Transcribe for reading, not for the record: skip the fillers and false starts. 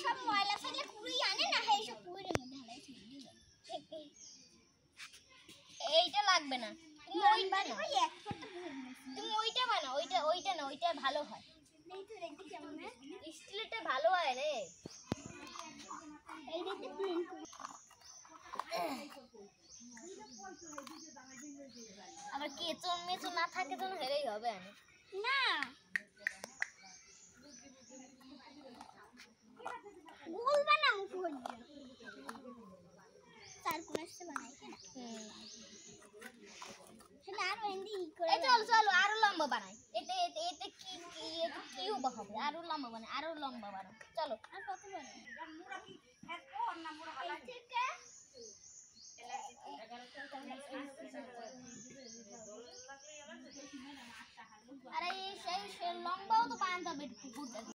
সব ময়লা ফেলে কুড়ি আনে না, এই সব কুড়ির মধ্যে ঢালাই দিল। এইটা লাগবে না, তুমি ওইটা না, তুমি ওইটা বানাও, ওইটা না, ওইটা ভালো হয়। স্টিলটা ভালো হয় রে। আবার কেচন মেচন না থাকে তো হেরেই হবে না। গোল বানাও ফুল চার কোণ আসতে বানাই সেটা আরো এন্ডি করে। এই চলো আরো লম্বা বানাই। এতে এতে কি কিউব হবে, আরো লম্বা বানাই, আরো লম্বা বানাই। চলো আর কত বানাই মুড়া কি এক কোণ না মুড়া হালা থেকে আরে সেই লম্বাও তো বানাতে হবে পুকুরটা।